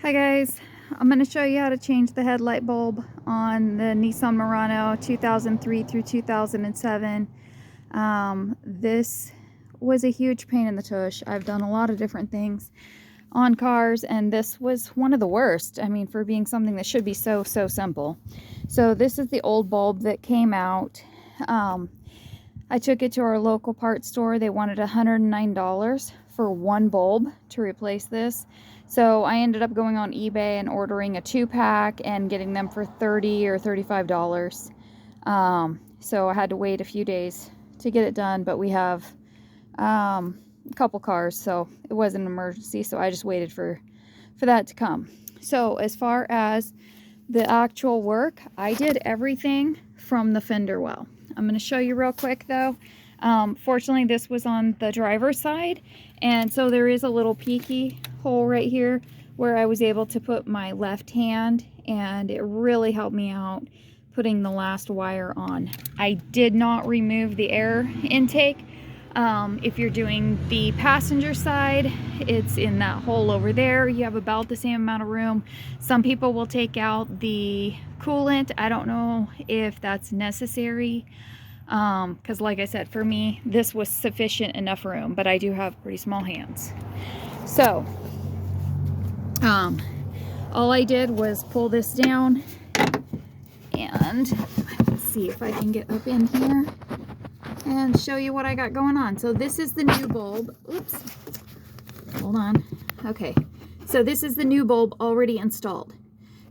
Hi guys, I'm going to show you how to change the headlight bulb on the Nissan Murano 2003 through 2007. This was a huge pain in the tush. I've done a lot of different things on cars and this was one of the worst. I mean, for being something that should be so simple. So this is the old bulb that came out. I took it to our local parts store. They wanted $109 for one bulb to replace this. So I ended up going on eBay and ordering a 2-pack and getting them for $30 or $35. So I had to wait a few days to get it done, but we have a couple cars, so it wasn't an emergency, so I just waited for that to come. So as far as the actual work, I did everything from the fender well. I'm going to show you real quick though. Fortunately, this was on the driver's side, and so there is a little peeky hole right here where I was able to put my left hand, and it really helped me out putting the last wire on. I did not remove the air intake. If you're doing the passenger side, it's in that hole over there. You have about the same amount of room. Some people will take out the coolant. I don't know if that's necessary, because like I said, for me, this was sufficient enough room, but I do have pretty small hands. So, all I did was pull this down, and let's see if I can get up in here and show you what I got going on. So this is the new bulb. Oops, hold on. Okay, so this is the new bulb already installed.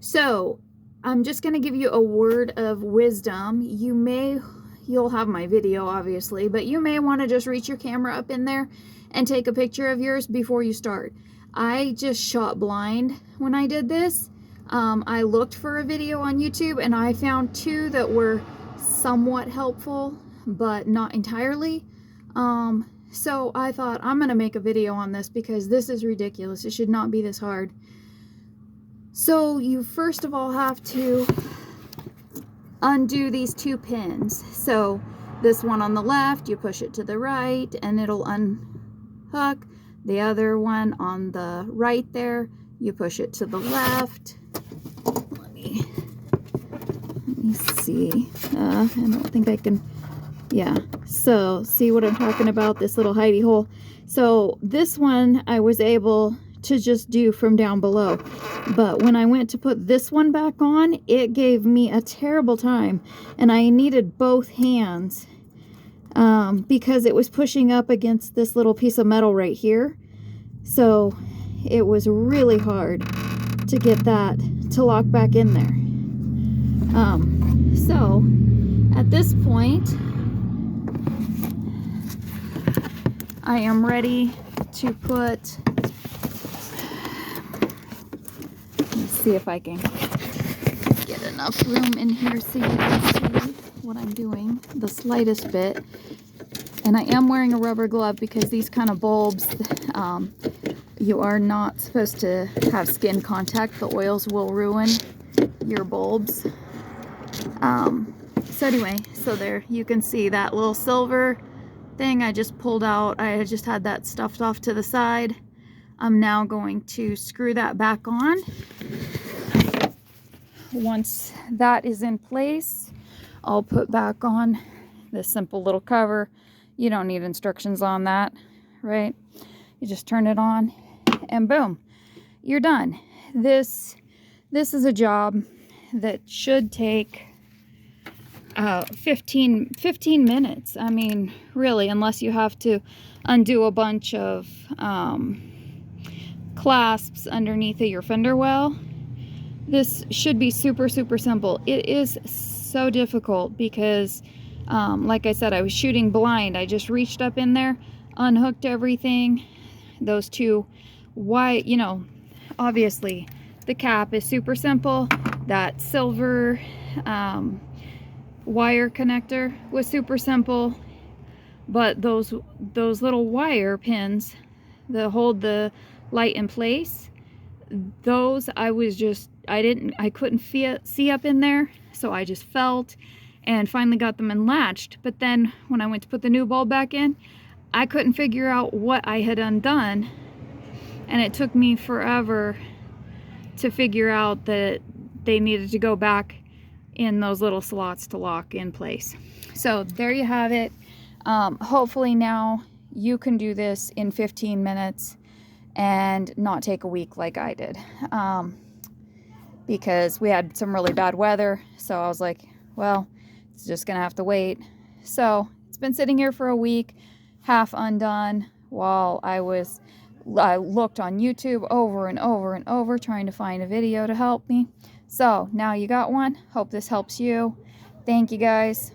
So I'm just going to give you a word of wisdom. You'll have my video obviously, but you may want to just reach your camera up in there and take a picture of yours before you start. I just shot blind when I did this. I looked for a video on YouTube and I found two that were somewhat helpful, but not entirely. So I thought, I'm gonna make a video on this because this is ridiculous. It should not be this hard. So you first of all have to undo these two pins. So this one on the left, you push it to the right and it'll unhook. The other one on the right there, you push it to the left. Let me see. I don't think I can. Yeah, so see what I'm talking about, this little hidey hole. So this one I was able to just do from down below, but when I went to put this one back on, it gave me a terrible time, and I needed both hands because it was pushing up against this little piece of metal right here. So it was really hard to get that to lock back in there. So at this point, I am ready to put, let's see if I can get enough room in here so you can see what I'm doing, the slightest bit. And I am wearing a rubber glove because these kind of bulbs, you are not supposed to have skin contact. The oils will ruin your bulbs. So anyway, so there you can see that little silver thing I just pulled out. I just had that stuffed off to the side. I'm now going to screw that back on. Once that is in place, I'll put back on this simple little cover. You don't need instructions on that, right? You just turn it on and boom, you're done. This is a job that should take 15 minutes. I mean, really, unless you have to undo a bunch of clasps underneath of your fender well. This should be super simple. It is so difficult because like I said, I was shooting blind. I just reached up in there, unhooked everything. Those two, why, you know, obviously the cap is super simple. That silver wire connector was super simple, but those little wire pins that hold the light in place, those I couldn't see up in there, so I just felt and finally got them unlatched. But then when I went to put the new bulb back in, I couldn't figure out what I had undone, and it took me forever to figure out that they needed to go back in those little slots to lock in place. So there you have it. Hopefully now you can do this in 15 minutes and not take a week like I did, because we had some really bad weather. So I was like, well, it's just gonna have to wait. So it's been sitting here for a week, half undone, while I looked on YouTube over and over and over trying to find a video to help me. So now you got one. Hope this helps you. Thank you guys.